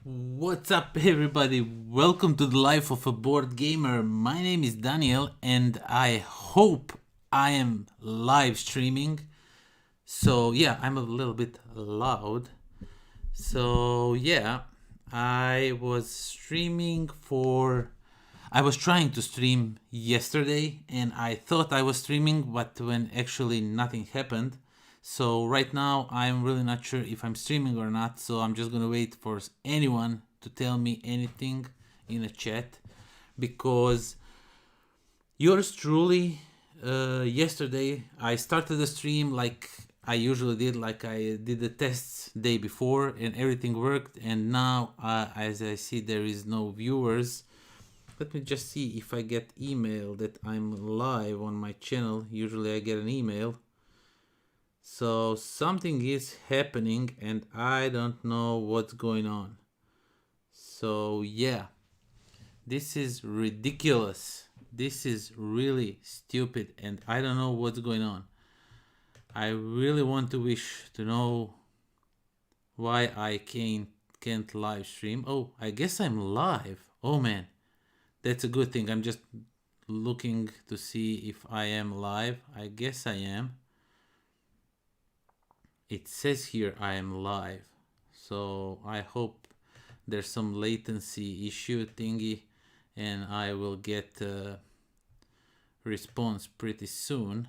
What's up, everybody? Welcome to the Life of a Board Gamer. My name is Daniel, and I hope I am live streaming. So, yeah, I'm a little bit loud. So, yeah, I was streaming for. I was trying to stream yesterday, and I thought I was streaming, but when actually nothing happened. So right now I'm really not sure if I'm streaming or not, so I'm just gonna wait for anyone to tell me anything in a chat because yours truly yesterday I started the stream like I usually did, like I did the tests day before and everything worked, and now as I see there is no viewers. Let me just see if I get email that I'm live on my channel. Usually I get an email. So something is happening and I don't know what's going on. So yeah, this is ridiculous. This is really stupid and I don't know what's going on. I really want to wish to know why I can't live stream. Oh, I guess I'm live. Oh man, that's a good thing. I'm just looking to see if I am live. I guess I am. It says here I am live, so I hope there's some latency issue thingy and I will get a response pretty soon.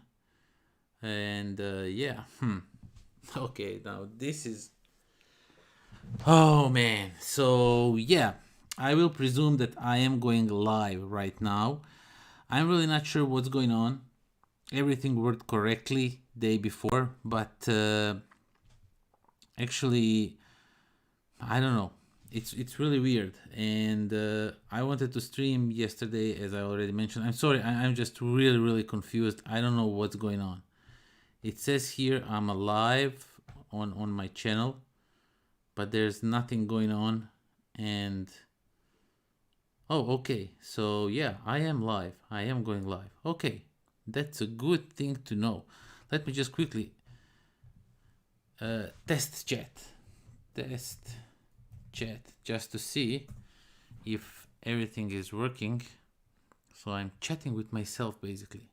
And yeah, okay, now this is, oh man. So yeah, I will presume that I am going live right now. I'm really not sure what's going on. Everything worked correctly day before, but actually I don't know, it's really weird, and I wanted to stream yesterday as I already mentioned. I'm sorry, I'm just really confused. I don't know what's going on. It says here I'm alive on my channel, but there's nothing going on. And oh, okay, so yeah, I am live. I am going live. Okay, that's a good thing to know. Let me just quickly test chat just to see if everything is working. So I'm chatting with myself basically.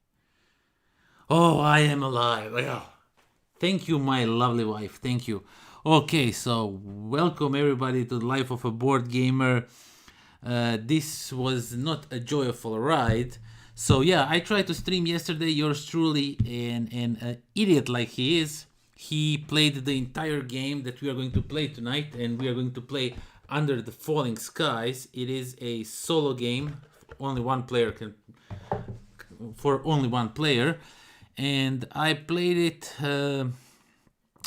Oh, I am alive. Oh, thank you, my lovely wife. Thank you. Okay, so welcome everybody to the Life of a Board Gamer. This was not a joyful ride. So yeah, I tried to stream yesterday. Yours truly, an idiot like he is, he played the entire game that we are going to play tonight, and we are going to play Under the Falling Skies. It is a solo game. Only one player can, for only one player, and I played it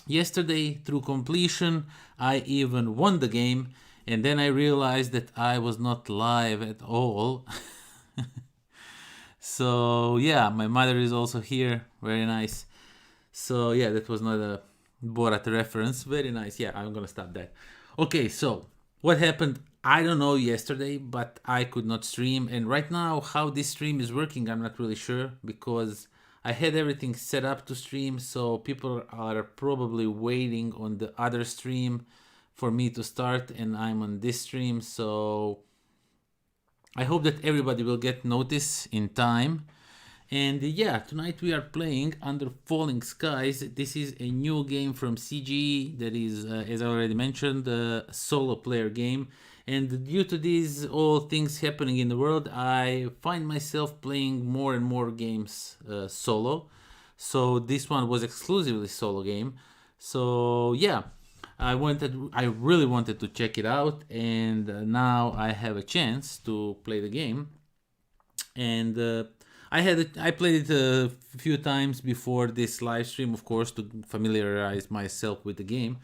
yesterday through completion. I even won the game, and then I realized that I was not live at all. So yeah, my mother is also here. Very nice. So yeah, that was not a Borat reference. Very nice. Yeah, I'm gonna stop that. Okay, so what happened? I don't know yesterday, but I could not stream. And right now, how this stream is working, I'm not really sure because I had everything set up to stream. So people are probably waiting on the other stream for me to start, and I'm on this stream. So I hope that everybody will get notice in time. And yeah, tonight we are playing Under Falling Skies. This is a new game from CGE that is, as I already mentioned, a solo player game. And due to these all things happening in the world, I find myself playing more and more games solo. So this one was exclusively solo game. So yeah, I really wanted to check it out, and now I have a chance to play the game. And I played it a few times before this live stream, of course, to familiarize myself with the game.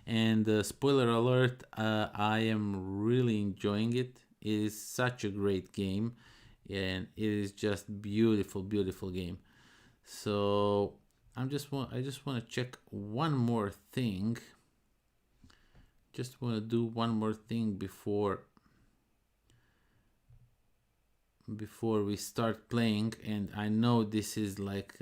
And spoiler alert, I am really enjoying it. It is such a great game, and it is just beautiful game. So I just want to check one more thing. Just want to do one more thing before we start playing. And I know this is like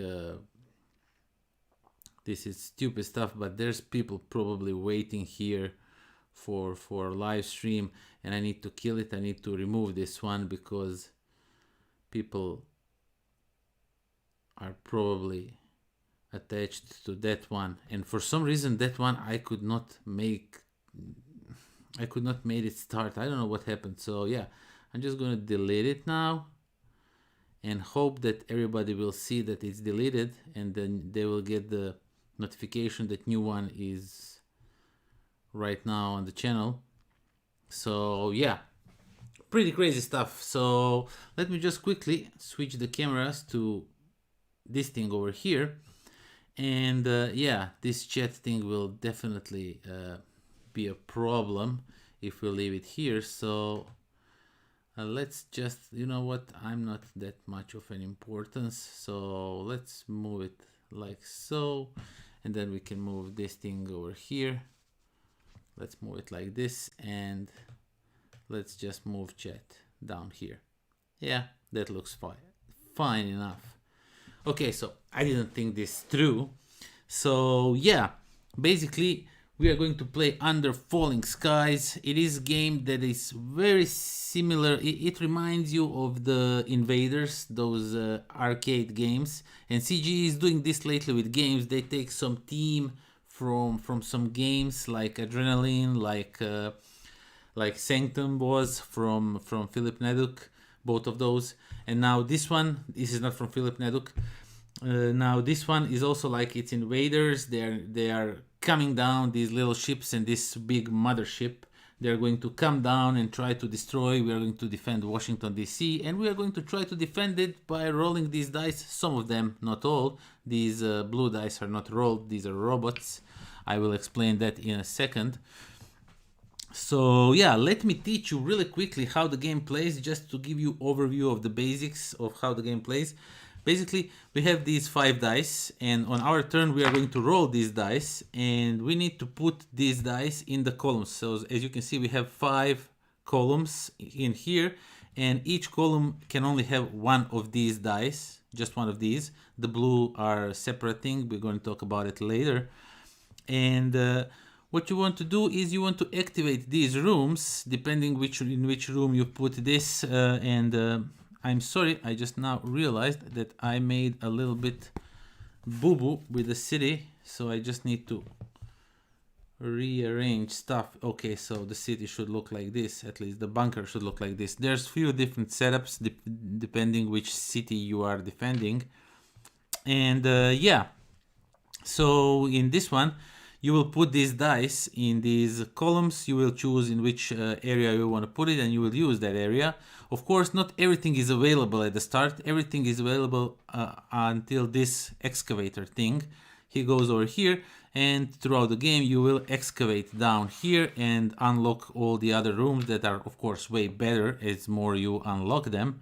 this is stupid stuff, but there's people probably waiting here for live stream, and I need to kill it. I need to remove this one because people are probably attached to that one, and for some reason that one I could not make it start. I don't know what happened. So yeah, I'm just gonna delete it now and hope that everybody will see that it's deleted, and then they will get the notification that new one is right now on the channel. So yeah, pretty crazy stuff. So let me just quickly switch the cameras to this thing over here, and yeah, this chat thing will definitely be a problem if we leave it here. So let's just, you know what, I'm not that much of an importance, so let's move it like so, and then we can move this thing over here. Let's move it like this, and let's just move chat down here. Yeah, that looks fine enough. Okay, so I didn't think this through. So yeah, basically we are going to play Under Falling Skies. It is a game that is very similar. It reminds you of the Invaders, those arcade games. And CGE is doing this lately with games. They take some theme from some games like Adrenaline, like Sanctum was from Philip Neduk, both of those. And now this is not from Philip Neduk. Now this one is also like it's Invaders. They are coming down, these little ships and this big mothership. They're going to come down and try to destroy. We are going to defend Washington DC, and we are going to try to defend it by rolling these dice. Some of them, not all. These blue dice are not rolled. These are robots. I will explain that in a second. So yeah, let me teach you really quickly how the game plays, just to give you overview of the basics of how the game plays. Basically, we have these 5 dice, and on our turn we are going to roll these dice, and we need to put these dice in the columns. So as you can see, we have 5 columns in here, and each column can only have one of these dice, just one of these. The blue are a separate thing. We're going to talk about it later. And what you want to do is you want to activate these rooms, depending in which room you put this. I'm sorry, I just now realized that I made a little bit boo-boo with the city, so I just need to rearrange stuff. Okay, so the city should look like this, at least the bunker should look like this. There's few different setups depending which city you are defending. And yeah, so in this one, you will put these dice in these columns. You will choose in which area you want to put it, and you will use that area. Of course, not everything is available at the start. Everything is available until this excavator thing. He goes over here, and throughout the game you will excavate down here and unlock all the other rooms that are, of course, way better as more you unlock them.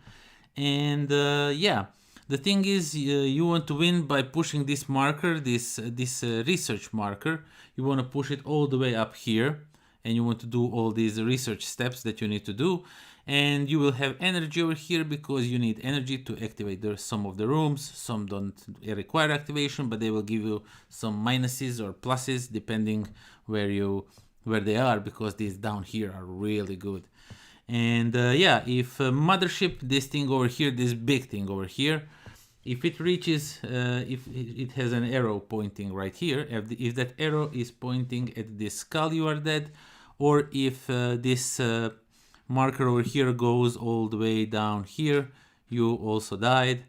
And yeah, the thing is, you want to win by pushing this marker, this research marker. You want to push it all the way up here, and you want to do all these research steps that you need to do. And you will have energy over here because you need energy to activate some of the rooms. Some don't require activation, but they will give you some minuses or pluses depending where they are, because these down here are really good. And yeah, if mothership, this thing over here, this big thing over here, if it reaches, if it has an arrow pointing right here, if that arrow is pointing at this skull, you are dead. Or if this marker over here goes all the way down here, you also died.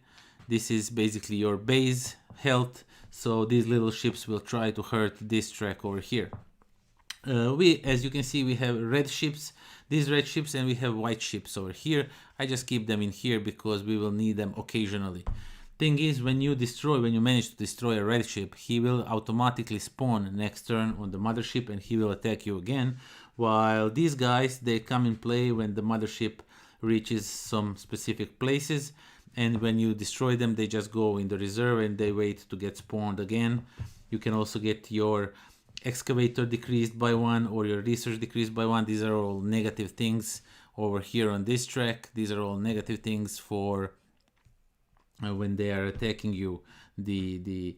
This is basically your base health, so these little ships will try to hurt this track over here. As you can see, we have red ships, these red ships, and we have white ships over here. I just keep them in here because we will need them occasionally. Thing is, when you manage to destroy a red ship, he will automatically spawn next turn on the mothership, and he will attack you again. While these guys, they come in play when the mothership reaches some specific places, and when you destroy them, they just go in the reserve and they wait to get spawned again. You can also get your excavator decreased by 1 or your research decreased by 1. These are all negative things over here on this track. These are all negative things for when they are attacking you, the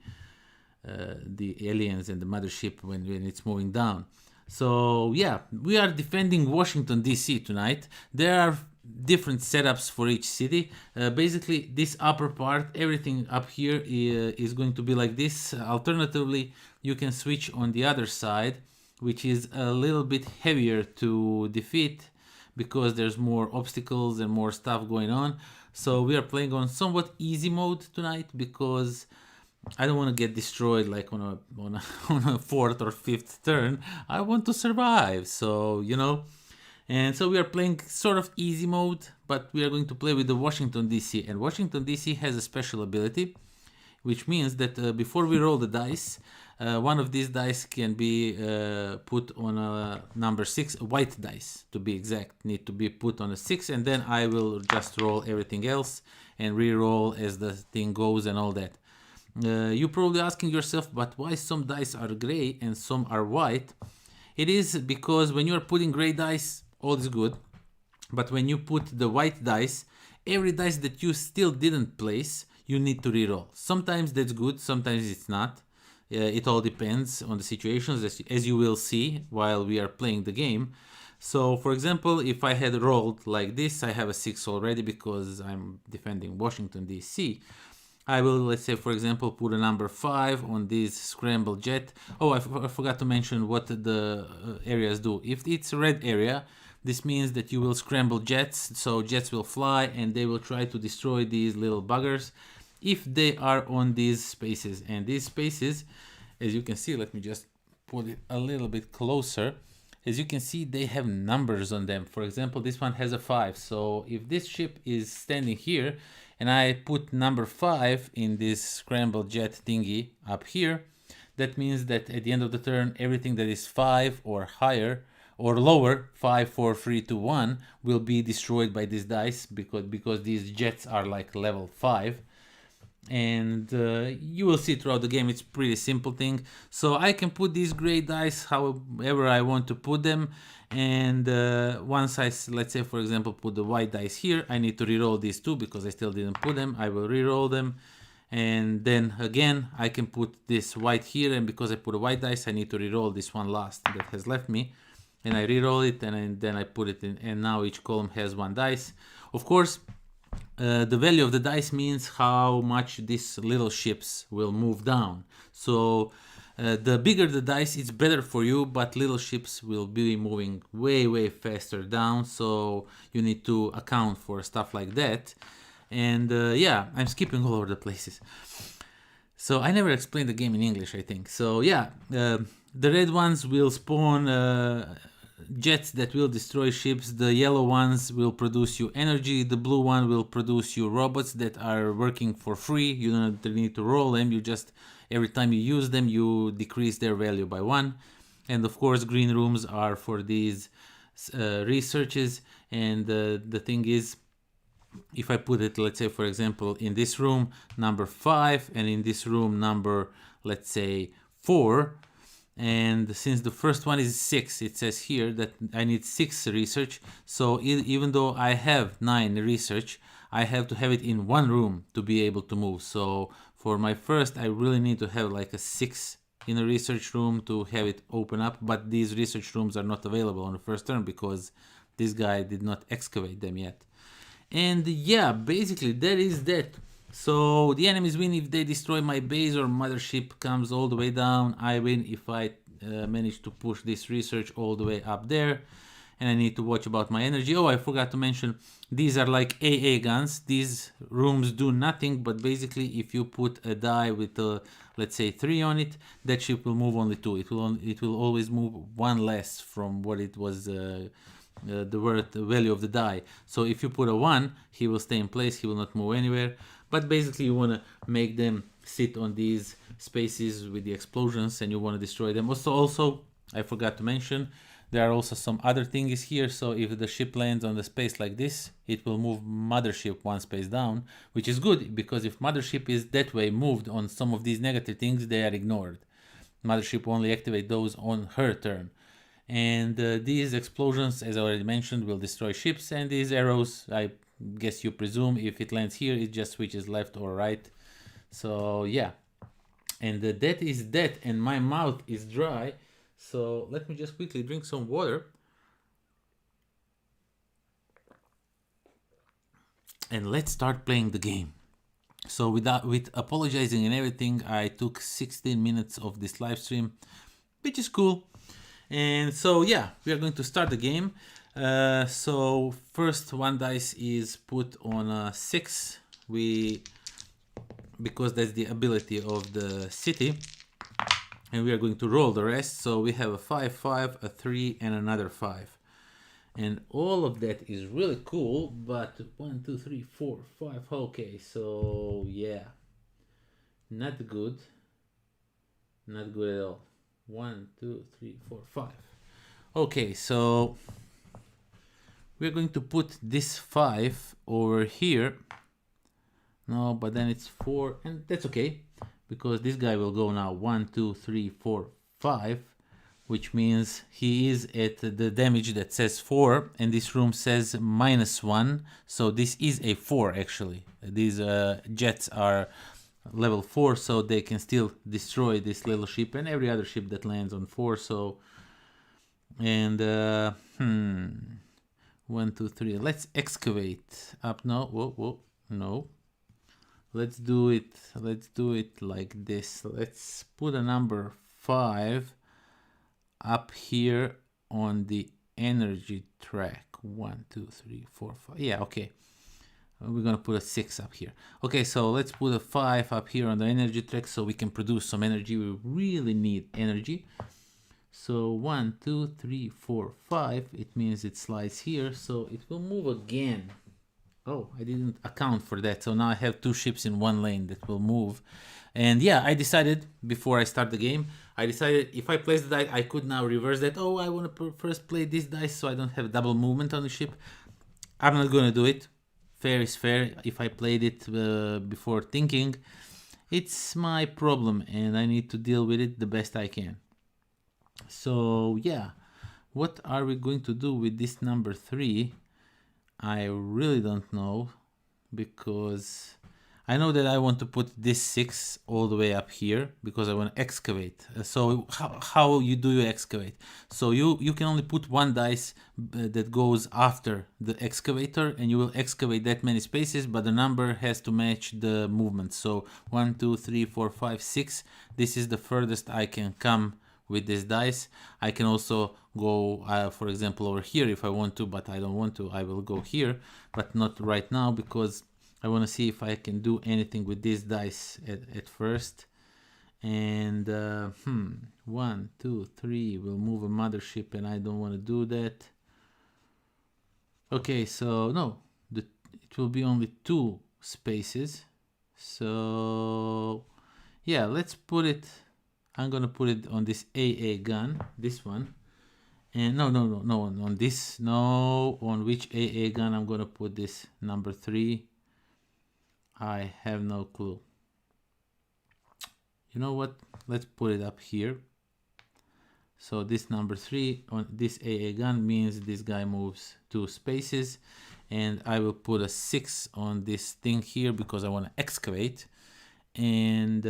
aliens and the mothership when it's moving down. So yeah, we are defending Washington DC tonight. There are different setups for each city. Basically, this upper part, everything up here is going to be like this. Alternatively, you can switch on the other side, which is a little bit heavier to defeat because there's more obstacles and more stuff going on. So we are playing on somewhat easy mode tonight because I don't want to get destroyed like on a fourth or fifth turn. I want to survive. So and so we are playing sort of easy mode, but we are going to play with the Washington DC. And Washington DC has a special ability, which means that before we roll the dice, one of these dice can be put on a number 6, a white dice to be exact, need to be put on a 6, and then I will just roll everything else and re-roll as the thing goes and all that. You're probably asking yourself, but why some dice are gray and some are white? It is because when you're putting gray dice, all is good. But when you put the white dice, every dice that you still didn't place, you need to reroll. Sometimes that's good, sometimes it's not. It all depends on the situations, as you will see while we are playing the game. So, for example, if I had rolled like this, I have a 6 already because I'm defending Washington, D.C. I will, let's say, for example, put a number 5 on this scramble jet. Oh, I forgot to mention what the areas do. If it's a red area, this means that you will scramble jets, so jets will fly and they will try to destroy these little buggers if they are on these spaces. And these spaces, as you can see, let me just put it a little bit closer. As you can see, they have numbers on them. For example, this one has a 5. So if this ship is standing here and I put number 5 in this scramble jet thingy up here, that means that at the end of the turn, everything that is 5 or higher or lower, 5, 4, 3, 2, 1, will be destroyed by this dice because these jets are like level 5. And you will see throughout the game, it's pretty simple thing. So I can put these gray dice however I want to put them, and once I, let's say for example, put the white dice here, I need to reroll these two because I still didn't put them. I will reroll them, and then again I can put this white here, and because I put a white dice, I need to reroll this one last that has left me, and I reroll it, and then I put it in, and now each column has one dice. Of course, the value of the dice means how much these little ships will move down. So the bigger the dice, it's better for you, but little ships will be moving way faster down, so you need to account for stuff like that. And yeah, I'm skipping all over the places. So I never explained the game in English, I think. So yeah, the red ones will spawn jets that will destroy ships. The yellow ones will produce you energy. The blue one will produce you robots that are working for free. You don't need to roll them. You just, every time you use them, you decrease their value by 1. And of course, green rooms are for these researches. And the thing is, if I put it, let's say, for example, in this room, number 5, and in this room, number, let's say, 4, and since the first one is 6, it says here that I need 6 research. So even though I have 9 research, I have to have it in one room to be able to move. So for my first, I really need to have like a 6 in a research room to have it open up. But these research rooms are not available on the first turn because this guy did not excavate them yet. And yeah, basically that is that. So the enemies win if they destroy my base or mothership comes all the way down. I win if I manage to push this research all the way up there. And I need to watch about my energy. Oh, I forgot to mention, these are like AA guns. These rooms do nothing, but basically if you put a die with let's say 3 on it, that ship will move only 2. It will always move 1 less from what it was the value of the die. So if you put a 1, he will stay in place, he will not move anywhere. But basically you want to make them sit on these spaces with the explosions, and you want to destroy them. Also, I forgot to mention, there are also some other things here. So if the ship lands on the space like this, it will move mothership 1 space down, which is good because if mothership is that way moved on some of these negative things, they are ignored. Mothership will only activate those on her turn. And these explosions, as I already mentioned, will destroy ships, and these arrows, I guess you presume if it lands here, it just switches left or right. So yeah, and that is that, and my mouth is dry, So let me just quickly drink some water. And let's start playing the game. So with apologizing and everything, I took 16 minutes of this live stream, which is cool. And so yeah, we are going to start the game. So first one dice is put on 6. Because that's the ability of the city, and we are going to roll the rest. So we have a 5, 5, a 3, and another 5. And all of that is really cool, but 1, 2, 3, 4, 5. Okay, so yeah, not good. Not good at all. 1, 2, 3, 4, 5. Okay, so we're going to put this 5 over here. No, but then it's 4, and that's okay, because this guy will go now 1, 2, 3, 4, 5, which means he is at the damage that says 4, and this room says -1, so this is a 4 actually. These jets are level 4, so they can still destroy this little ship and every other ship that lands on 4. So, and 1, 2, 3. Let's excavate up. No, whoa, no. Let's do it like this. Let's put a number 5 up here on the energy track. 1, 2, 3, 4, 5. Yeah, okay. We're gonna put a 6 up here. Okay, so let's put a 5 up here on the energy track so we can produce some energy. We really need energy. So 1, 2, 3, 4, 5. It means it slides here, so it will move again. Oh, I didn't account for that. So now I have 2 ships in one lane that will move. And yeah, I decided before I start the game, I decided if I place the die, I could now reverse that. Oh, I want to first play this dice so I don't have double movement on the ship. I'm not going to do it. Fair is fair. If I played it before thinking, it's my problem and I need to deal with it the best I can. So yeah, what are we going to do with this number 3? I really don't know, because I know that I want to put this 6 all the way up here because I want to excavate. So how do you excavate? So you can only put one dice that goes after the excavator, and you will excavate that many spaces, but the number has to match the movement. So 1, 2, 3, 4, 5, 6. This is the furthest I can come with this dice. I can also go for example over here if I want to, but I don't want to. I will go here, but not right now because I want to see if I can do anything with this dice at first. And 1, 2, 3 will move a mothership, and I don't want to do that. Okay, so no, it will be only 2 spaces. So yeah, let's put it. I'm gonna put it on this AA gun, this one. And no, on this. No, on which AA gun I'm gonna put this number 3? I have no clue. You know what? Let's put it up here. So this number 3 on this AA gun means this guy moves 2 spaces, and I will put a 6 on this thing here because I want to excavate, and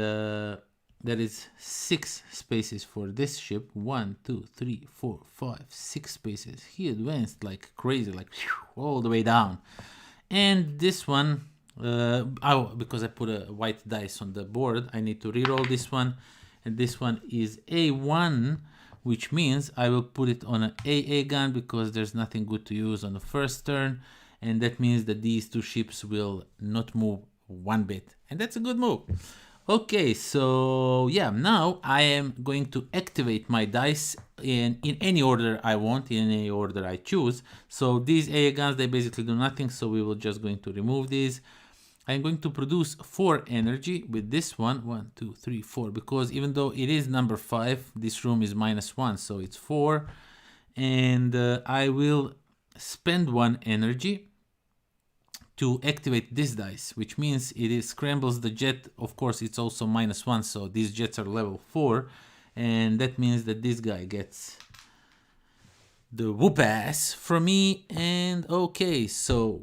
that is 6 spaces for this ship. 1, 2, 3, 4, 5, 6 spaces. He advanced like crazy, like all the way down. And this one, because I put a white dice on the board, I need to reroll this one. And this one is A1, which means I will put it on an AA gun because there's nothing good to use on the first turn. And that means that these 2 ships will not move one bit. And that's a good move. Okay, so yeah, now I am going to activate my dice in any order I want, in any order I choose. So these AA guns, they basically do nothing, so we will just going to remove these. I'm going to produce 4 energy with this one. 1, 2, 3, 4, because even though it is number 5, this room is -1, so it's 4. And I will spend 1 energy to activate this dice, which means it scrambles the jet. Of course, it's also -1, so these jets are level 4, and that means that this guy gets the whoop ass from me. And okay, so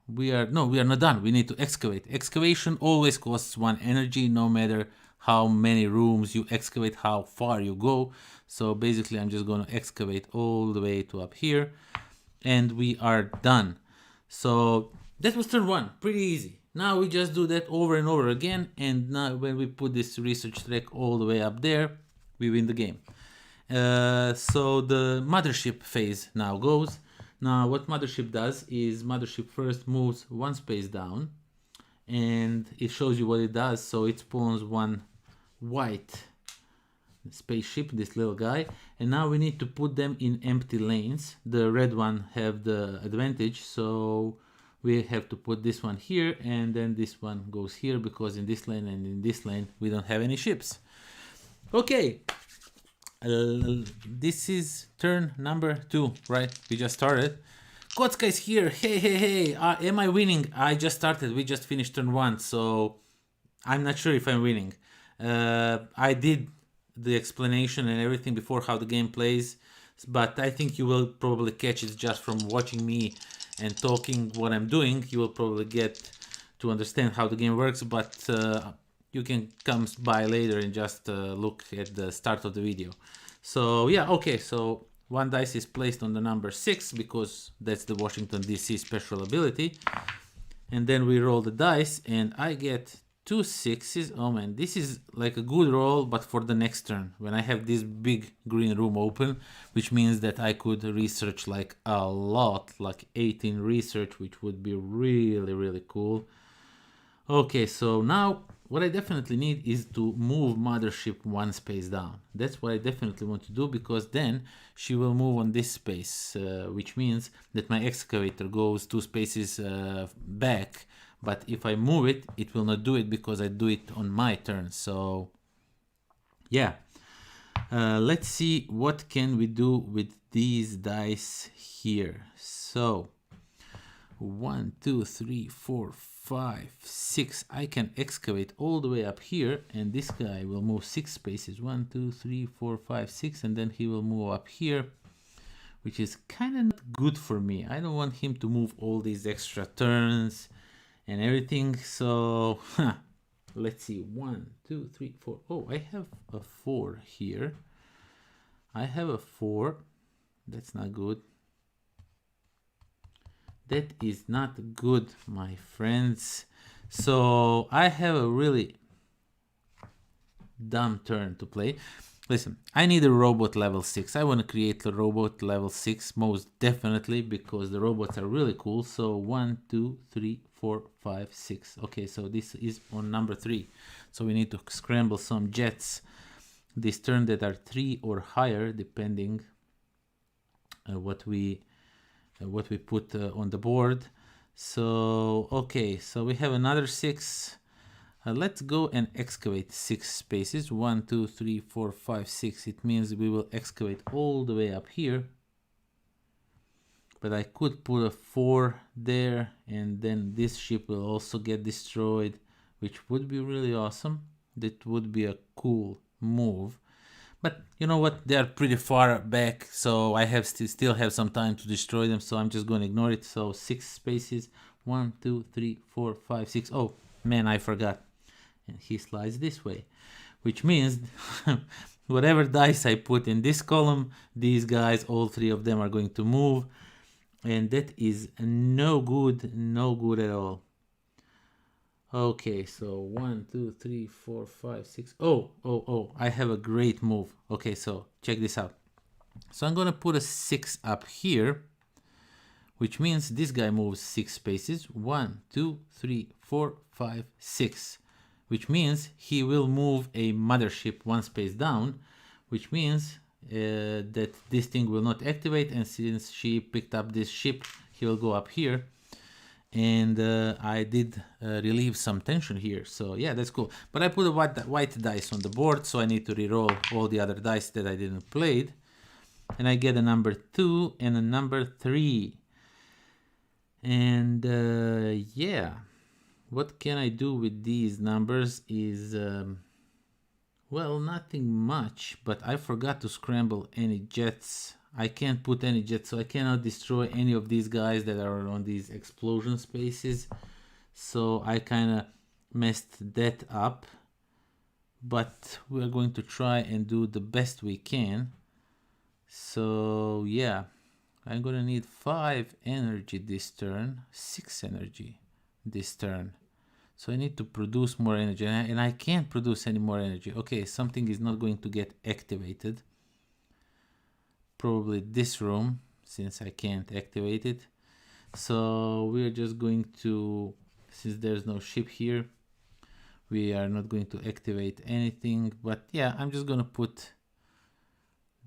we are not done. We need to excavate. Excavation always costs 1 energy, no matter how many rooms you excavate, how far you go. So basically I'm just going to excavate all the way to up here, and we are done. So that was turn 1, pretty easy. Now we just do that over and over again, and now when we put this research track all the way up there, we win the game. So the mothership phase now goes. Now what mothership does is mothership first moves 1 space down, and it shows you what it does. So it spawns 1 white spaceship, this little guy, and now we need to put them in empty lanes. The red one have the advantage, so we have to put this one here, and then this one goes here, because in this lane and in this lane we don't have any ships. Okay, this is turn number 2, right? We just started. Kotska is here. Hey, am I winning? I just started, we just finished turn 1, so I'm not sure if I'm winning. I did the explanation and everything before how the game plays, but I think you will probably catch it just from watching me and talking what I'm doing. You will probably get to understand how the game works, but you can come by later and just look at the start of the video. So yeah, okay, so 1 dice is placed on the number 6 because that's the Washington DC special ability, and then we roll the dice and I get 2 6s. Oh man, this is like a good roll, but for the next turn when I have this big green room open, which means that I could research like a lot, like 18 research, which would be really cool. Okay, so now what I definitely need is to move mothership 1 space down. That's what I definitely want to do, because then she will move on this space, which means that my excavator goes 2 spaces back. But if I move it, it will not do it because I do it on my turn. So yeah, let's see what can we do with these dice here. So 1 2 3 4 5 6, I can excavate all the way up here, and this guy will move 6 spaces, 1 2 3 4 5 6, and then he will move up here, which is kind of not good for me. I don't want him to move all these extra turns and everything. So let's see, 1 2 3 4. Oh, I have a 4 here. I have a 4. That's not good. That is not good, my friends. So I have a really dumb turn to play. Listen, I need a robot level 6. I want to create a robot level 6 most definitely, because the robots are really cool. So 1 2 3 4 5 6. Okay, so this is on number 3. So we need to scramble some jets this turn that are 3 or higher, depending what we put on the board. So okay, so we have another 6. Let's go and excavate 6 spaces. 1 2 3 4 5 6. It means we will excavate all the way up here, but I could put a 4 there, and then this ship will also get destroyed, which would be really awesome. That would be a cool move. But you know what, they are pretty far back, so I have still have some time to destroy them, so I'm just going to ignore it. So 6 spaces, 1 2 3 4 5 6. Oh man, I forgot, and he slides this way, which means whatever dice I put in this column, these guys, all 3 of them are going to move, and that is no good at all. Okay, so 1 2 3 4 5 6. Oh, I have a great move. Okay, so check this out. So I'm gonna put a 6 up here, which means this guy moves 6 spaces, 1 2 3 4 5 6, which means he will move a mothership 1 space down, which means that this thing will not activate, and since she picked up this ship, he will go up here. And I did relieve some tension here, so yeah, that's cool. But I put a white dice on the board, so I need to re-roll all the other dice that I didn't play, and I get a number 2 and a number 3. And yeah, what can I do with these numbers is well, nothing much, but I forgot to scramble any jets. I can't put any jets, so I cannot destroy any of these guys that are on these explosion spaces. So I kind of messed that up. but we're going to try and do the best we can. So yeah, I'm gonna need 5 energy this turn, 6 energy this turn. So I need to produce more energy, and I can't produce any more energy. Okay, something is not going to get activated. Probably this room, since I can't activate it. So we're just going to, since there's no ship here, we are not going to activate anything. But yeah, I'm just gonna put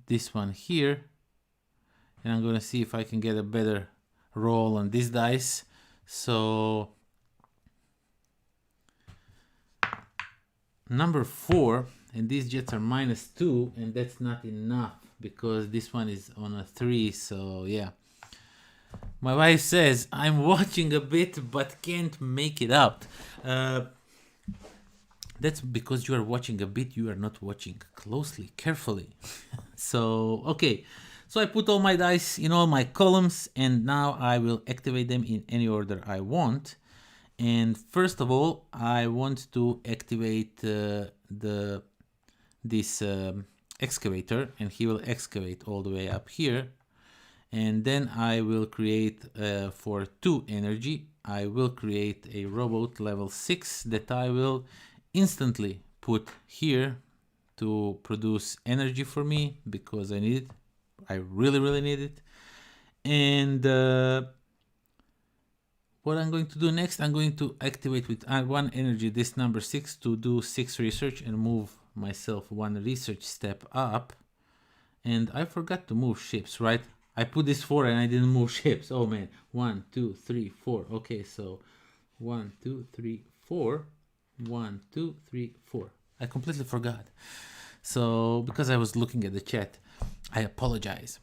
this one here, and I'm gonna see if I can get a better roll on this dice. So number 4, and these jets are -2, and that's not enough because this one is on a 3. So yeah, my wife says I'm watching a bit but can't make it out. That's because you are watching a bit, you are not watching closely, carefully. So okay, so I put all my dice in all my columns, and now I will activate them in any order I want. And first of all, I want to activate this excavator, and he will excavate all the way up here. And then I will create for 2 energy, I will create a robot level 6 that I will instantly put here to produce energy for me because I need it. I really need it. And what I'm going to do next, I'm going to activate with 1 energy this number 6 to do 6 research and move myself 1 research step up. And I forgot to move ships, right? I put this 4 and I didn't move ships. Oh man, 1, 2, 3, 4. Okay, so 1, 2, 3, 4. 1, 2, 3, 4. I completely forgot. So because I was looking at the chat, I apologize.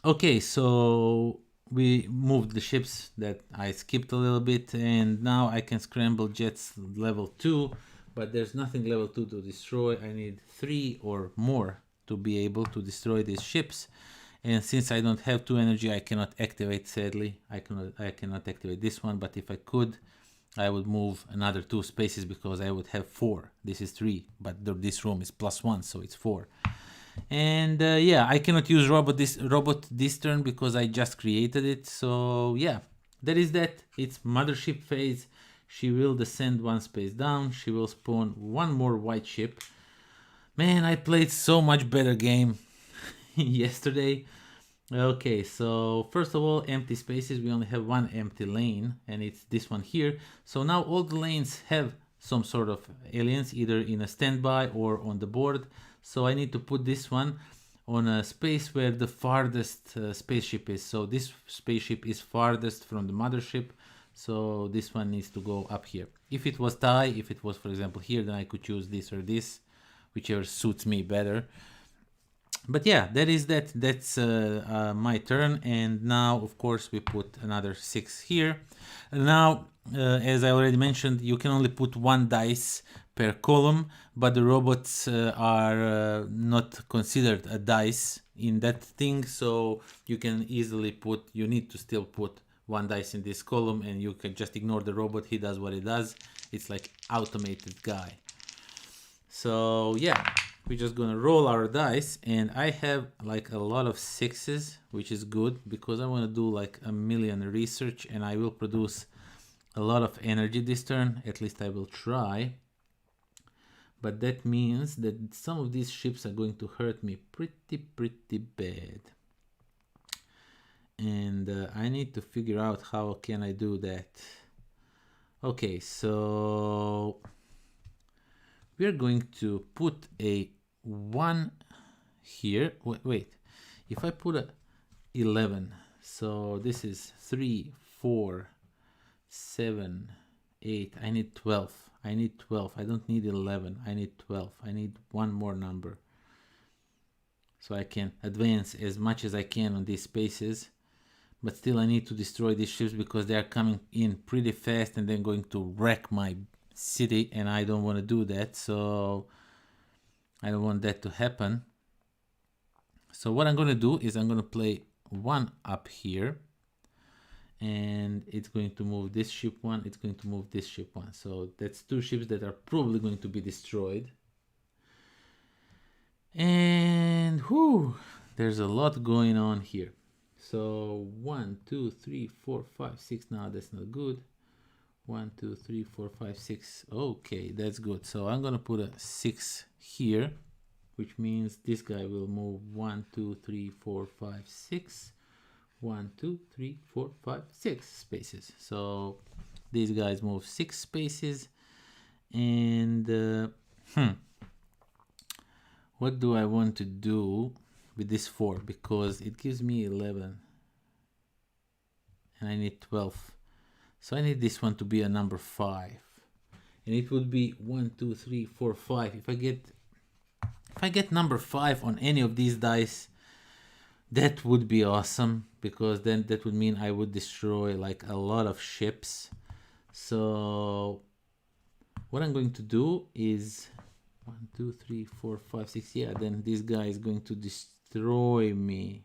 Okay, so we moved the ships that I skipped a little bit, and now I can scramble jets level 2, but there's nothing level 2 to destroy. I need 3 or more to be able to destroy these ships. And since I don't have 2 energy, I cannot activate, sadly. I cannot activate this one, but if I could, I would move another 2 spaces because I would have 4. This is 3, but this room is +1, so it's 4. And yeah, I cannot use robot this turn because I just created it. So yeah, that is that. It's mothership phase. She will descend 1 space down. She will spawn 1 more white ship. Man, I played so much better game yesterday. Okay, so first of all, empty spaces. We only have 1 empty lane, and it's this one here. So now all the lanes have some sort of aliens, either in a standby or on the board. So I need to put this one on a space where the farthest spaceship is. So this spaceship is farthest from the mothership. So this one needs to go up here. If it was tie, if it was, for example, here, then I could choose this or this, whichever suits me better. But yeah, that is that. That's my turn. And now, of course, we put another 6 here. And now, as I already mentioned, you can only put 1 dice per column, but the robots are not considered a dice in that thing. So you can easily put, you need to still put 1 dice in this column, and you can just ignore the robot. He does what he does. It's like automated guy. So yeah, we're just gonna roll our dice, and I have like a lot of 6s, which is good because I want to do like a million research, and I will produce a lot of energy this turn. At least I will try. But that means that some of these ships are going to hurt me pretty bad. And I need to figure out how can I do that. Okay, so we're going to put a 1 here. Wait, if I put a 11, so this is 3, 4, 7, 8. I need 12. I need 12. I don't need 11. I need 12. I need 1 more number, so I can advance as much as I can on these spaces. But still, I need to destroy these ships because they are coming in pretty fast and they're going to wreck my city, and I don't want to do that. So I don't want that to happen. So what I'm going to do is I'm going to play 1 up here, and it's going to move this ship one, it's going to move this ship one. So that's two ships that are probably going to be destroyed. And whew, there's a lot going on here. So 1, 2, 3, 4, 5, 6. Now that's not good. 1, 2, 3, 4, 5, 6. Okay, that's good. So I'm gonna put a 6 here, which means this guy will move 1, 2, 3, 4, 5, 6. 1, 2, 3, 4, 5, 6 spaces. So these guys move 6 spaces. And what do I want to do with this 4? Because it gives me 11 and I need 12. So I need this one to be a number 5. And it would be 1, 2, 3, 4, 5. If I get number 5 on any of these dice, that would be awesome, because then that would mean I would destroy like a lot of ships. So what I'm going to do is 1, 2, 3, 4, 5, 6. Yeah, then this guy is going to destroy me.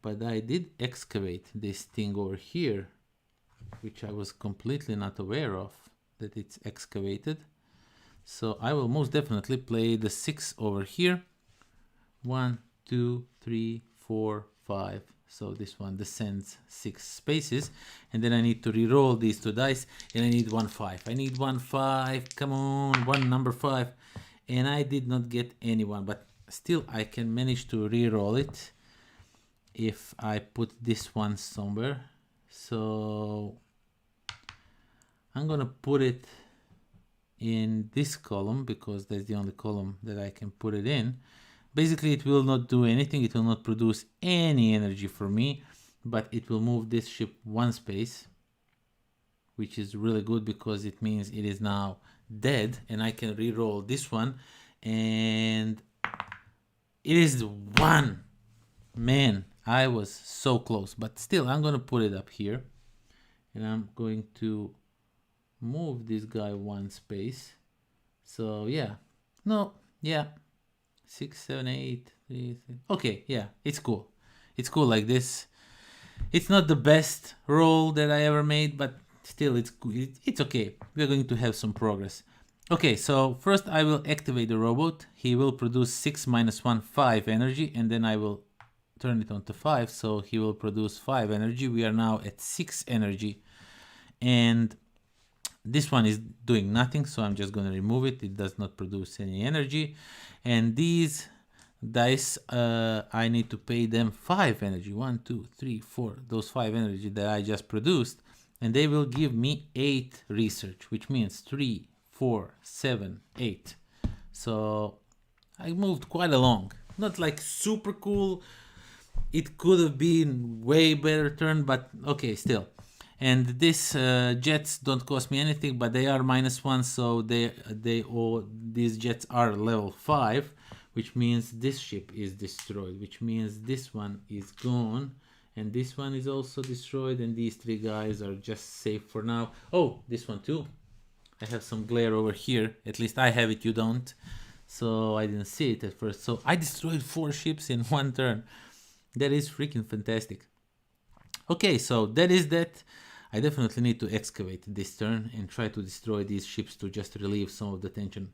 But I did excavate this thing over here, which I was completely not aware of, that it's excavated. So I will most definitely play the 6 over here. 1, 2, 3, 4, 5. So this one descends 6 spaces, and then I need to re-roll these 2 dice, and I need 1 5. I need 1 5. Come on, one number 5. And I did not get anyone, but still I can manage to re-roll it if I put this one somewhere. So I'm gonna put it in this column because that's the only column that I can put it in. Basically, it will not do anything. It will not produce any energy for me, but it will move this ship 1 space, which is really good because it means it is now dead, and I can re-roll this one, and it is 1. Man, I was so close, but still I'm going to put it up here, and I'm going to move this guy 1 space. So yeah, no, yeah, 6, 7, 8, 3, 3. Okay, yeah, it's cool. It's cool like this. It's not the best roll that I ever made, but still it's okay. We're going to have some progress. Okay, so first I will activate the robot. He will produce 6 minus 1, 5 energy, and then I will turn it on to 5, so he will produce 5 energy. We are now at 6 energy, and this one is doing nothing, so I'm just going to remove it. It does not produce any energy. And these dice, I need to pay them 5 energy. 1, 2, 3, 4. Those 5 energy that I just produced. And they will give me 8 research, which means 3, 4, 7, 8. So I moved quite along. Not like super cool. It could have been way better turn, but okay, still. And this jets don't cost me anything, but they are -1, so these jets are level 5, which means this ship is destroyed, which means this one is gone, and this one is also destroyed, and these 3 guys are just safe for now. Oh, this one too. I have some glare over here. At least I have it, you don't. So I didn't see it at first. So I destroyed 4 ships in 1 turn. That is freaking fantastic. Okay, so that is that. I definitely need to excavate this turn and try to destroy these ships to just relieve some of the tension.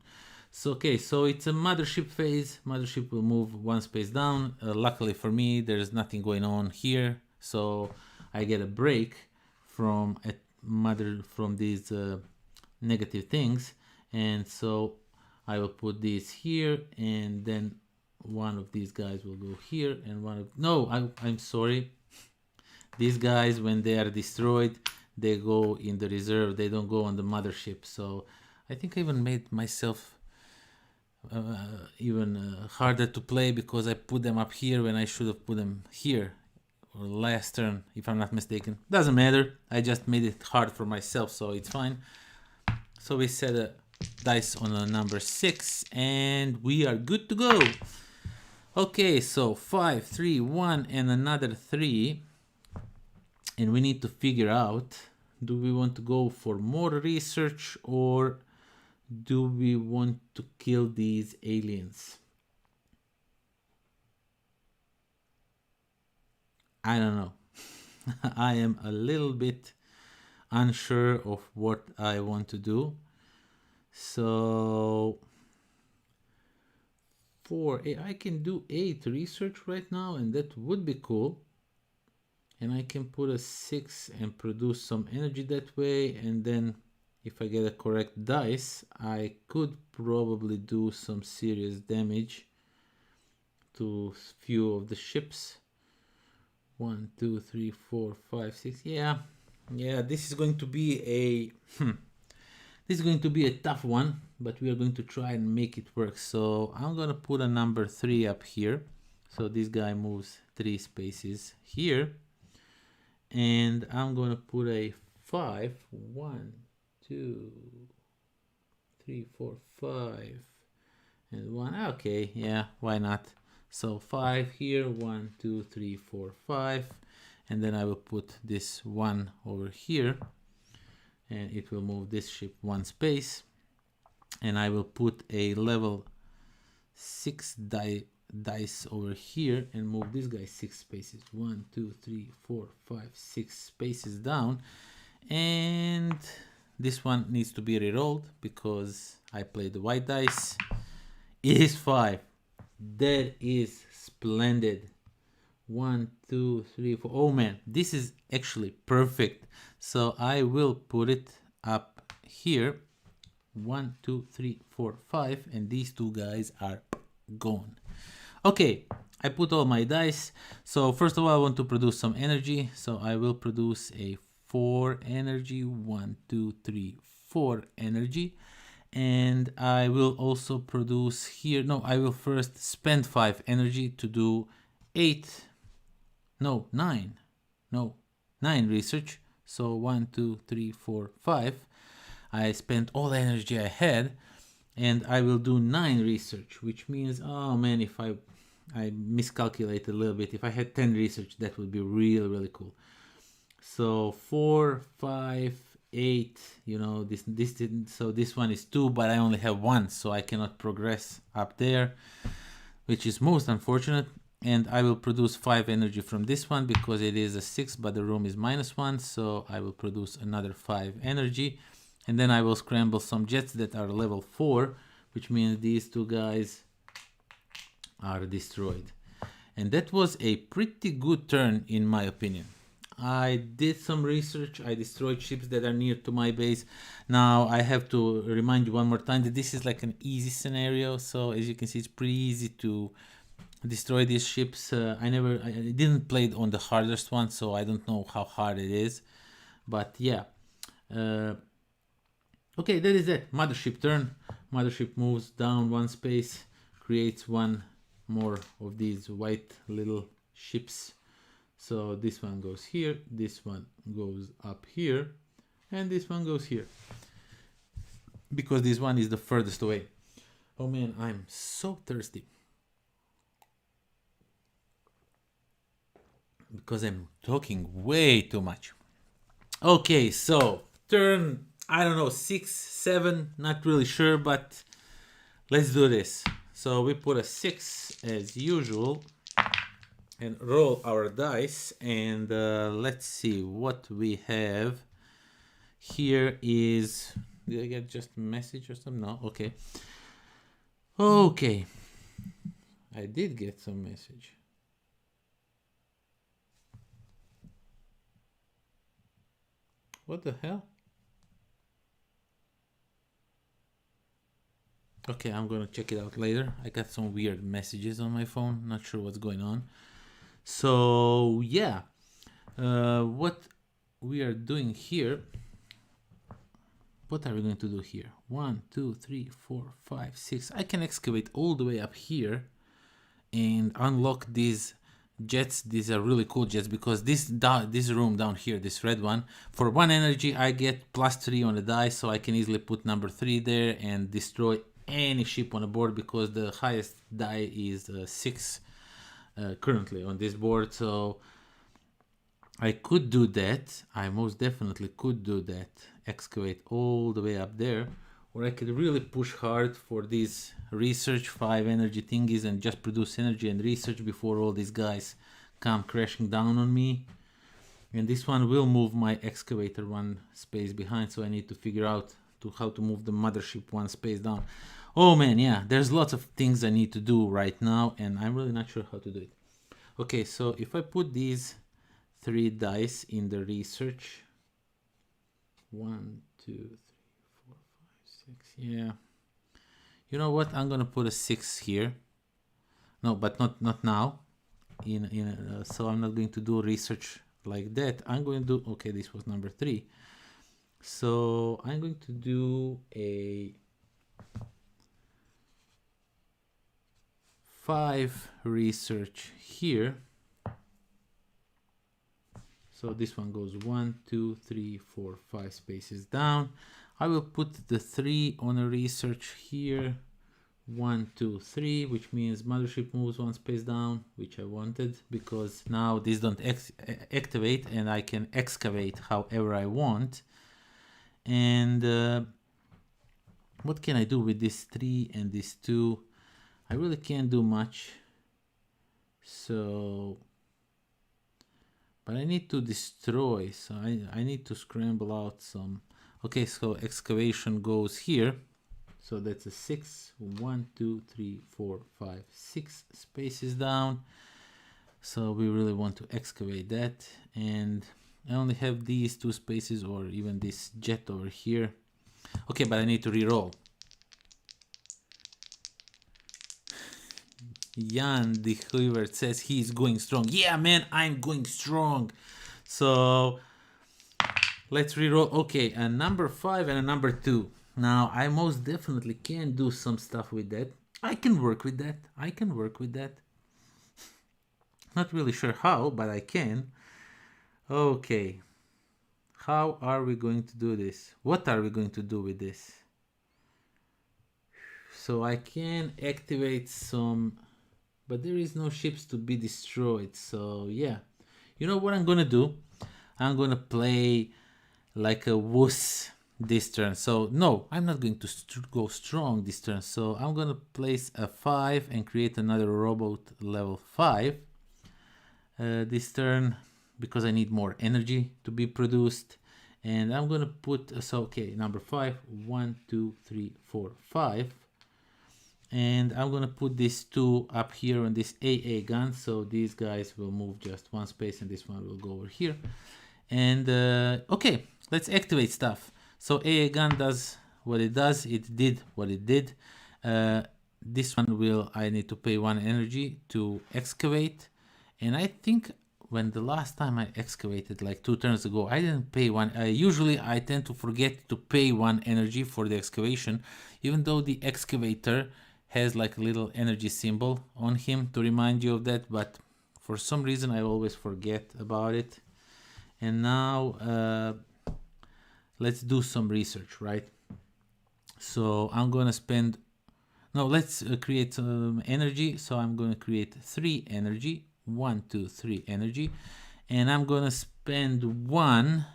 So okay, so it's a mothership phase. Mothership will move 1 space down. Luckily for me, there's nothing going on here, so I get a break from these negative things, and so I will put these here, and then one of these guys will go here, and I'm sorry. These guys, when they are destroyed, they go in the reserve. They don't go on the mothership. So I think I even made myself harder to play because I put them up here when I should have put them here or last turn, if I'm not mistaken. Doesn't matter. I just made it hard for myself, so it's fine. So we set a dice on a number 6, and we are good to go. Okay, so 5, 3, 1, and another 3. And we need to figure out, do we want to go for more research or do we want to kill these aliens? I don't know. I am a little bit unsure of what I want to do. So I can do 8 research right now, and that would be cool. And I can put a 6 and produce some energy that way, and then if I get a correct dice, I could probably do some serious damage to few of the ships. 1, 2, 3, 4, 5, 6. Yeah, this is going to be a tough one, but we are going to try and make it work. So I'm gonna put a number 3 up here. So this guy moves 3 spaces here. And I'm gonna put a 5. 1, 2, 3, 4, 5, and 1. Okay, yeah, why not? So 5 here, 1, 2, 3, 4, 5, and then I will put this 1 over here, and it will move this ship 1 space, and I will put a level 6 dice over here and move this guy 6 spaces. 1, 2, 3, 4, 5, 6 spaces down, and this one needs to be rerolled because I played the white dice. It is 5. That is splendid. 1, 2, 3, 4. Oh man, this is actually perfect. So I will put it up here. 1, 2, 3, 4, 5, and these 2 guys are gone. Okay, I put all my dice. So first of all, I want to produce some energy. So I will produce a 4 energy. 1, 2, 3, 4 energy. And I will also produce here. No, I will first spend 5 energy to do 9 research. So 1, 2, 3, 4, 5. I spent all the energy I had, and I will do 9 research, which means, oh man, if I miscalculated a little bit. If I had 10 research, that would be really, really cool. So 4, 5, 8, you know, this didn't, so this one is 2, but I only have 1, so I cannot progress up there, which is most unfortunate. And I will produce 5 energy from this one because it is a 6, but the room is -1, so I will produce another 5 energy. And then I will scramble some jets that are level 4, which means these 2 guys are destroyed. And that was a pretty good turn in my opinion. I did some research. I destroyed ships that are near to my base. Now I have to remind you one more time that this is like an easy scenario. So as you can see, it's pretty easy to destroy these ships. I didn't play it on the hardest one, so I don't know how hard it is. But yeah. Okay, that is it. Mothership turn. Mothership moves down 1 space, creates 1 more of these white little ships. So this one goes here, this one goes up here, and this one goes here, because this one is the furthest away. Oh man, I'm so thirsty because I'm talking way too much. Okay, so turn, I don't know, 6, 7, not really sure, but let's do this. So we put a 6 as usual and roll our dice, and let's see what we have. Here is, did I get just a message or something? No, okay. Okay, I did get some message. What the hell? Okay, I'm gonna check it out later. I got some weird messages on my phone. Not sure what's going on. So yeah, what we are doing here, what are we going to do here? 1, 2, 3, 4, 5, 6. I can excavate all the way up here and unlock these jets. These are really cool jets because this room down here, this red one, for 1 energy I get +3 on the die, so I can easily put number 3 there and destroy any ship on the board because the highest die is 6 currently on this board. So I could do that. I most definitely could do that. Excavate all the way up there, or I could really push hard for these research 5 energy thingies and just produce energy and research before all these guys come crashing down on me. And this one will move my excavator one space behind, so I need to figure out how to move the mothership one space down. Oh man, yeah, there's lots of things I need to do right now, and I'm really not sure how to do it. Okay, so if I put these 3 dice in the research, 1, 2, 3, 4, 5, 6, yeah. You know what? I'm gonna put a 6 here. No, but not now. So I'm not going to do research like that. I'm going to do, okay, this was number 3. So I'm going to do a 5 research here. So this one goes 1, 2, 3, 4, 5 spaces down. I will put the 3 on a research here. 1, 2, 3, which means mothership moves 1 space down, which I wanted, because now these don't activate and I can excavate however I want. And what can I do with this 3 and this 2? I really can't do much. So, but I need to destroy, so I need to scramble out some. Okay, so excavation goes here. So that's a 6. 1, 2, 3, 4, 5, 6 spaces down. So we really want to excavate that. And I only have these 2 spaces, or even this jet over here. Okay, but I need to reroll. Jan the Hoover says he's going strong. Yeah, man, I'm going strong. So let's reroll. Okay, a number 5 and a number 2. Now, I most definitely can do some stuff with that. I can work with that. I can work with that. Not really sure how, but I can. Okay. How are we going to do this? What are we going to do with this? So I can activate some, but there is no ships to be destroyed. So yeah. You know what I'm going to do? I'm going to play like a wuss this turn. So no, I'm not going to go strong this turn. So I'm going to place a 5 and create another robot level 5 this turn, because I need more energy to be produced. And I'm going to put, so okay, number 5, 1, 2, 3, 4, 5. And I'm going to put these 2 up here on this AA gun. So these guys will move just 1 space and this one will go over here. And okay, let's activate stuff. So AA gun does what it does. It did what it did. This one will, I need to pay 1 energy to excavate. And I think when the last time I excavated, like 2 turns ago, I didn't pay 1. Usually I tend to forget to pay 1 energy for the excavation, even though the excavator has like a little energy symbol on him to remind you of that. But for some reason I always forget about it. And now let's do some research, right? So I'm gonna spend, no, let's create some energy. So I'm gonna create 3 energy, 1, 2, 3 energy, and I'm gonna spend 1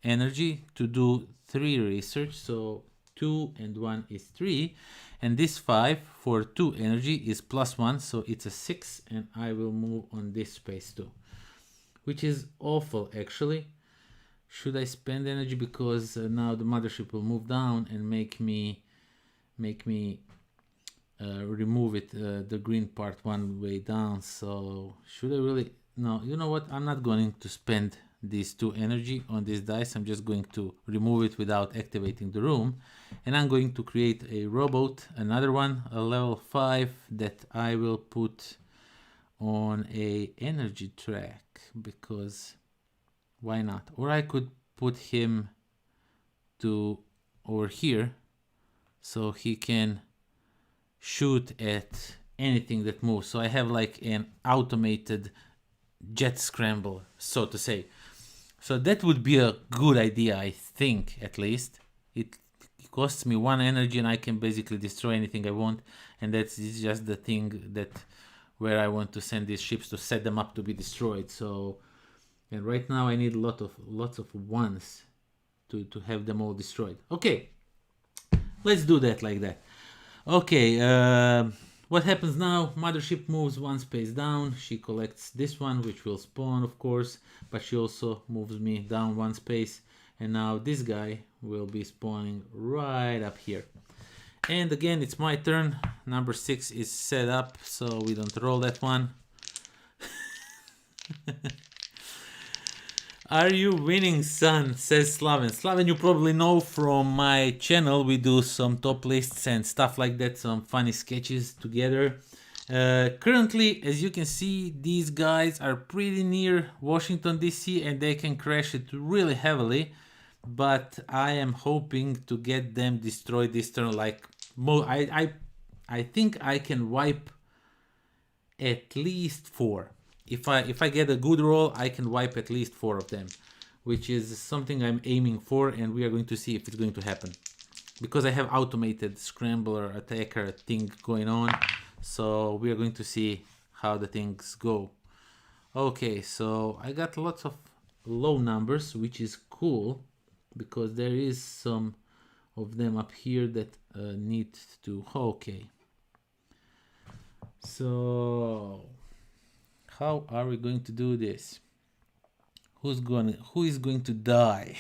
energy to do 3 research. So 2 and 1 is 3, and this 5 for 2 energy is +1, so it's a 6, and I will move on this space too, which is awful actually. Should I spend energy, because now the mothership will move down and make me remove it, the green part, 1 way down. So should I really? No, you know what, I'm not going to spend these 2 energy on this dice. I'm just going to remove it without activating the room, and I'm going to create a robot, another one, a level 5, that I will put on a energy track, because why not? Or I could put him to over here so he can shoot at anything that moves. So I have like an automated jet scramble, so to say. So that would be a good idea, I think, at least. It costs me 1 energy and I can basically destroy anything I want, and that's just the thing that where I want to send these ships, to set them up to be destroyed. So, and right now I need lots of 1s to have them all destroyed. Okay, let's do that like that. Okay, what happens now? Mothership moves one space down. She collects this one, which will spawn, of course, but she also moves me down one space. And now this guy will be spawning right up here. And again, it's my turn. Number 6 is set up, so we don't roll that one. Are you winning, son? Says Slaven. Slaven, you probably know from my channel, we do some top lists and stuff like that, some funny sketches together. Currently, as you can see, these guys are pretty near Washington DC and they can crash it really heavily, but I am hoping to get them destroyed this turn. Like, I think I can wipe at least 4. If I get a good roll, I can wipe at least 4 of them, which is something I'm aiming for, and we are going to see if it's going to happen. Because I have automated scrambler attacker thing going on, so we are going to see how the things go. Okay, so I got lots of low numbers, which is cool, because there is some of them up here that need to... Okay. So... how are we going to do this? Who is going to die?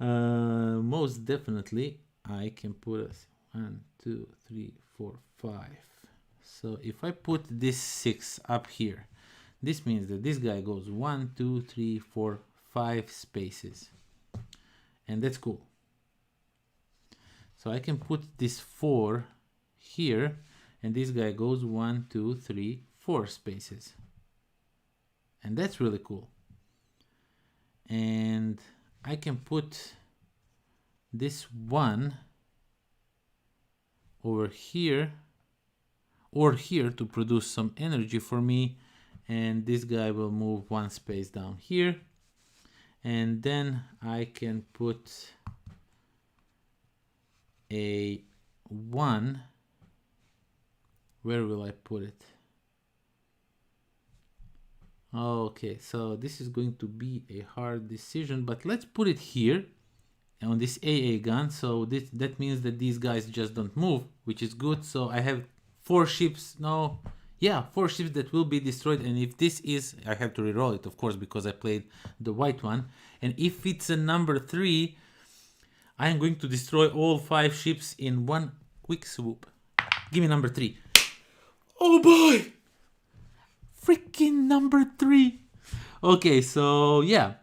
Most definitely I can put us 1, 2, 3, 4, 5. So if I put this 6 up here, this means that this guy goes 1, 2, 3, 4, 5 spaces, and that's cool. So I can put this 4 here, and this guy goes 1, 2, 3, 4 spaces, and that's really cool. And I can put this one over here or here to produce some energy for me, and this guy will move one space down here, and then I can put a 1. Where will I put it? Okay, so this is going to be a hard decision, but let's put it here on this AA gun. So that means that these guys just don't move, which is good. So I have 4 ships. No, yeah, 4 ships that will be destroyed. And if this is, I have to reroll it, of course, because I played the white one. And if it's a number 3, I am going to destroy all 5 ships in one quick swoop. Give me number 3. Oh boy! Freaking number 3. Okay, so yeah,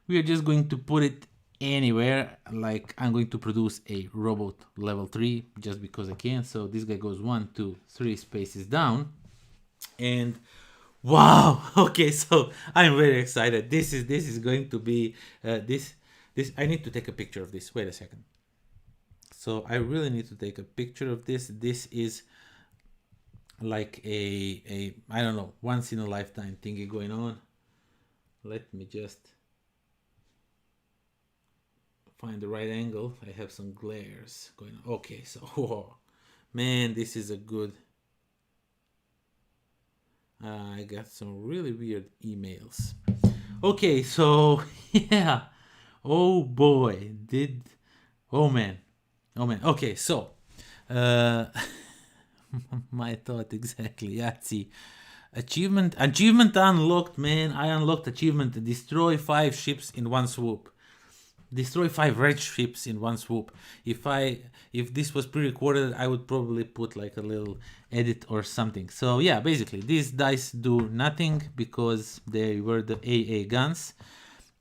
we are just going to put it anywhere. Like, I'm going to produce a robot level 3 just because I can. So this guy goes 1, 2, 3 spaces down, and wow. Okay, so I'm very excited. This is going to be this. I need to take a picture of this. Wait a second. So I really need to take a picture of this. This is like a I don't know, once in a lifetime thingy going on. Let me just find the right angle. I have some glares going on. Okay, so whoa, man, this is a good... I got some really weird emails. Okay, so yeah, oh boy, oh man. Okay, so my thought exactly. Yahtzee. Achievement unlocked, man. I unlocked achievement to destroy 5 ships in one swoop. Destroy 5 red ships in one swoop. If this was pre-recorded, I would probably put like a little edit or something. So yeah, basically these dice do nothing because they were the AA guns,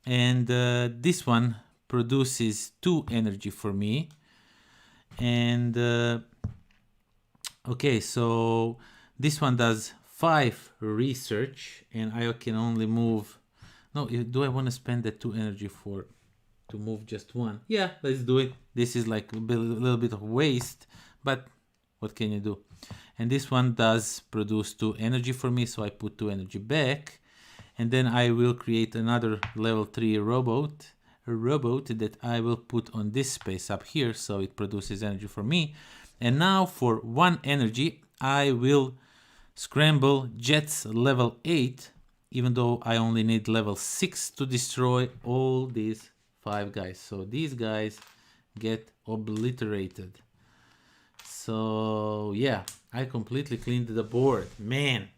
and this one produces 2 energy for me. And okay, so this one does 5 research, and I can only move... No, do I want to spend that 2 energy to move just 1? Yeah, let's do it. This is like a little bit of waste, but what can you do? And this one does produce 2 energy for me, so I put 2 energy back, and then I will create another level 3 robot that I will put on this space up here, so it produces energy for me. And now for 1 energy, I will scramble jets level 8, even though I only need level 6 to destroy all these 5 guys. So these guys get obliterated. So yeah, I completely cleaned the board. Man,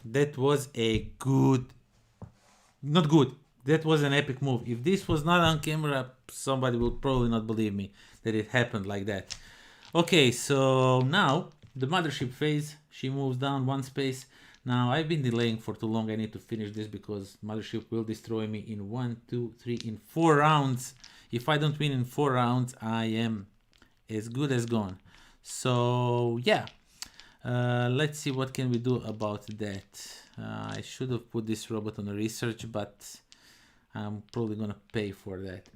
that was a good... Not good. That was an epic move. If this was not on camera, somebody would probably not believe me that it happened like that. Okay, so now the mothership phase, she moves down one space. Now I've been delaying for too long. I need to finish this because mothership will destroy me in 1, 2, 3, in 4 rounds. If I don't win in 4 rounds, I am as good as gone. So yeah, let's see what can we do about that. I should have put this robot on a research, but I'm probably gonna pay for that.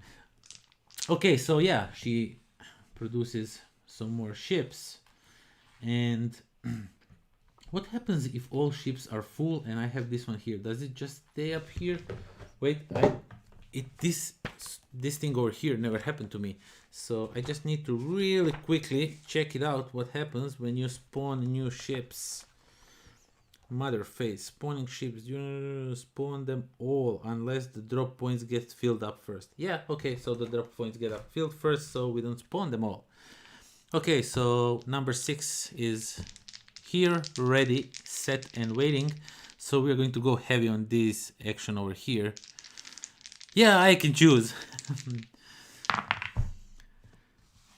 Okay, so yeah, she produces some more ships. And what happens if all ships are full and I have this one here? Does it just stay up here? Wait, this thing over here never happened to me. So I just need to really quickly check it out what happens when you spawn new ships. Mother phase, spawning ships, you spawn them all unless the drop points get filled up first. Yeah, okay, so the drop points get up filled first, so we don't spawn them all. Okay, so number 6 is here, ready, set and waiting. So we're going to go heavy on this action over here. Yeah, I can choose.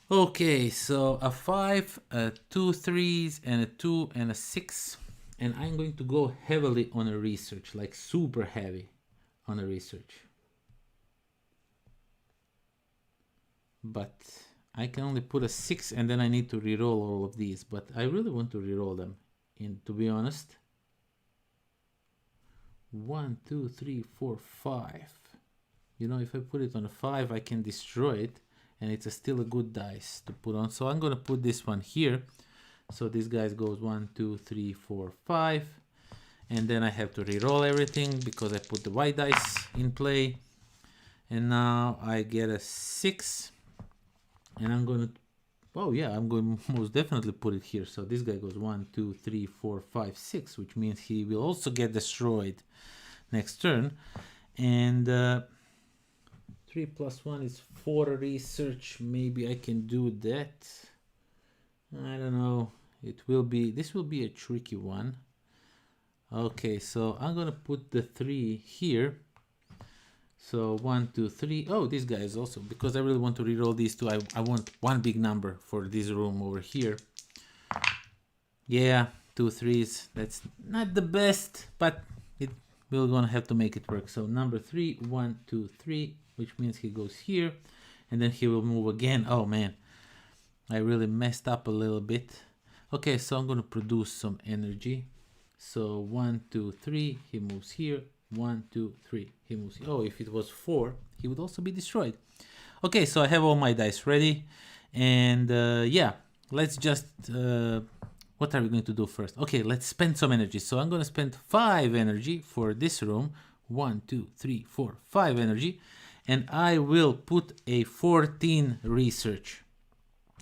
Okay, so a 5, a 2 3s, and a 2 and a 6. And I'm going to go heavily on a research, like super heavy on a research. But I can only put a 6 and then I need to reroll all of these. But I really want to reroll them, to be honest. 1, 2, 3, 4, 5. You know, if I put it on a 5, I can destroy it. And it's still a good dice to put on. So I'm going to put this one here. So this guy goes 1, 2, 3, 4, 5. And then I have to reroll everything because I put the white dice in play. And now I get a 6. And I'm going to... Oh yeah, I'm going to most definitely put it here. So this guy goes 1, 2, 3, 4, 5, 6. Which means he will also get destroyed next turn. And 3 plus 1 is 4 research. Maybe I can do that. I don't know. This will be a tricky one. Okay, so I'm gonna put the 3 here. So 1, 2, 3. Oh, this guy is also, because I really want to reroll these two. I want one big number for this room over here. Yeah, 2 3s. That's not the best, but we're gonna have to make it work. So number 3, 1, 2, 3, which means he goes here, and then he will move again. Oh man, I really messed up a little bit. Okay, so I'm gonna produce some energy. So 1, 2, 3, he moves here. 1, 2, 3, he moves here. Oh, if it was 4, he would also be destroyed. Okay, so I have all my dice ready. And yeah, let's just... what are we going to do first? Okay, let's spend some energy. So I'm gonna spend 5 energy for this room. 1, 2, 3, 4, 5 energy. And I will put a 14 research.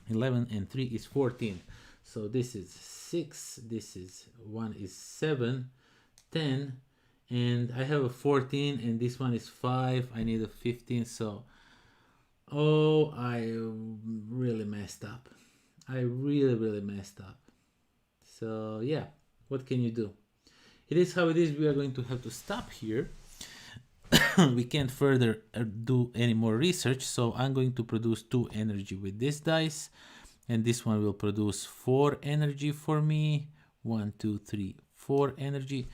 11 and 3 is 14. So this is 6, this is 1 is 7, 10, and I have a 14, and this one is 5. I need a 15. So oh, I really messed up. I really messed up. So yeah, what can you do? It is how it is. We are going to have to stop here. We can't further do any more research, so I'm going to produce 2 energy with this dice, and this one will produce 4 energy for me. 1, 2, 3, 4 energy.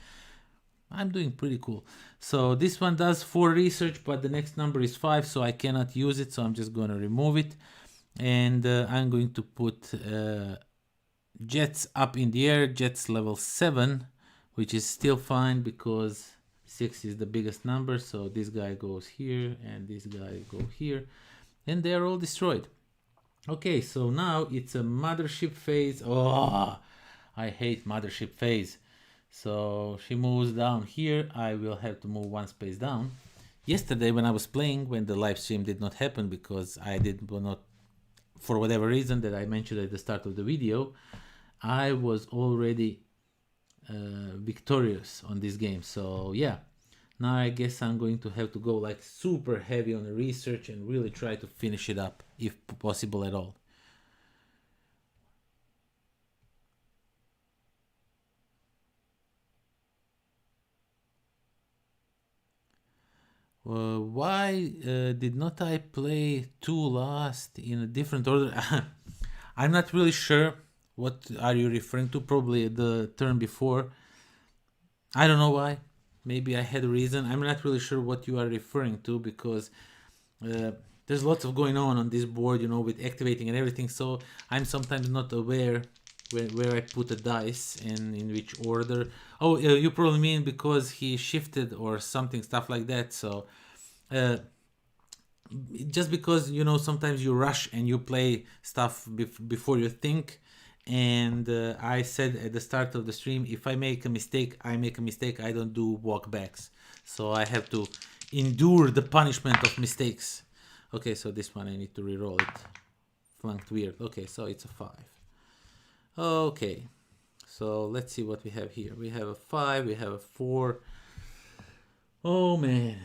I'm doing pretty cool. So this one does 4 research, but the next number is 5, so I cannot use it, so I'm just going to remove it. And I'm going to put jets up in the air, jets level 7, which is still fine because 6 is the biggest number. So this guy goes here and this guy go here, and they are all destroyed. Okay, so now it's a mothership phase. Oh, I hate mothership phase. So she moves down here. I will have to move 1 space down. Yesterday when I was playing, when the live stream did not happen because I did not, for whatever reason that I mentioned at the start of the video, I was already victorious on this game. So yeah, now I guess I'm going to have to go like super heavy on the research and really try to finish it up if possible at all. Why did not I play two last in a different order? I'm not really sure. What are you referring to? Probably the turn before. I don't know why. Maybe I had a reason. I'm not really sure what you are referring to because there's lots of going on this board, you know, with activating and everything. So I'm sometimes not aware where I put the dice and in which order. Oh, you probably mean because he shifted or something, stuff like that. So just because, you know, sometimes you rush and you play stuff before you think. And I said at the start of the stream, if I make a mistake, I make a mistake. I don't do walkbacks. So I have to endure the punishment of mistakes. Okay, so this one I need to reroll it. Flunked weird. Okay, so it's a 5. Okay, so let's see what we have here. We have a 5, we have a 4. Oh man.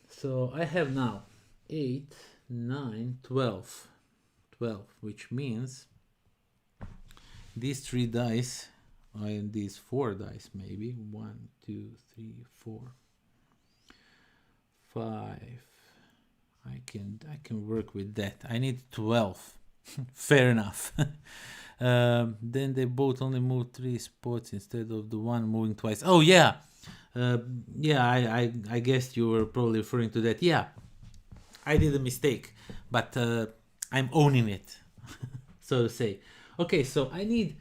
So I have now 8, 9, 12. 12, which means these 3 dice, and these 4 dice maybe. 1, 2, 3, 4, 5. I can work with that. I need 12. Fair enough. Then they both only move 3 spots instead of the one moving twice. Oh yeah. Yeah, I guess you were probably referring to that. Yeah, I did a mistake, but I'm owning it, so to say. Okay, so I need,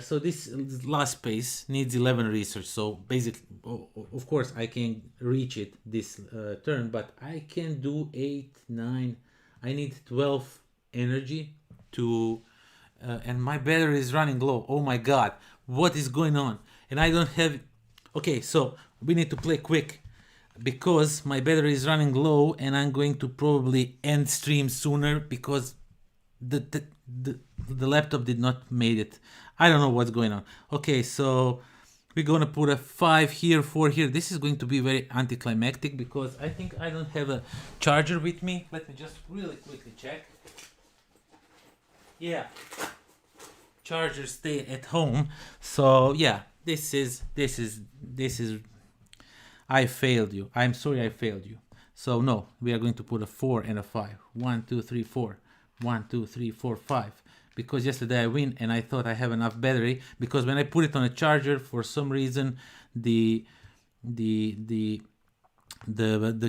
so this last space needs 11 research. So basically, of course, I can reach it this turn, but I can do 8, 9. I need 12 energy to, and my battery is running low. Oh my god, what is going on? And I don't have. Okay, so we need to play quick because my battery is running low, and I'm going to probably end stream sooner because the laptop did not made it. I don't know what's going on. Okay, so we're gonna put a 5 here, 4 here. This is going to be very anticlimactic because I think I don't have a charger with me. Let me just really quickly check. Yeah, chargers stay at home. So yeah, this is I failed you. I'm sorry I failed you. So no, we are going to put a 4 and a 5. 1, 2, 3, 4. 1, 2, 3, 4, 5. Because yesterday I win and I thought I have enough battery. Because when I put it on a charger, for some reason the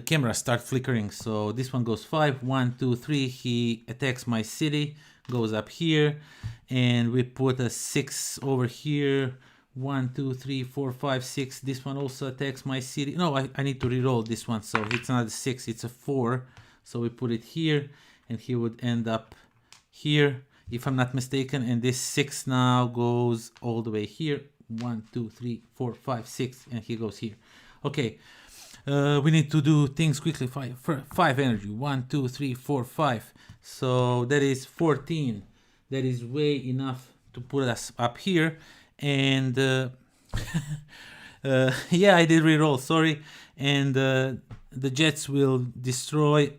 camera start flickering. So this one goes 5. 1, 2, 3. He attacks my city. Goes up here, and we put a 6 over here. 1, 2, 3, 4, 5, 6. This one also attacks my city. No, I need to reroll this one. So it's not a 6, it's a 4. So we put it here, and he would end up here, if I'm not mistaken. And this 6 now goes all the way here. 1, 2, 3, 4, 5, 6, and he goes here. Okay, we need to do things quickly. 5 energy. 1, 2, 3, 4, 5. So that is 14. That is way enough to put us up here. And yeah, I did reroll, sorry. And the jets will destroy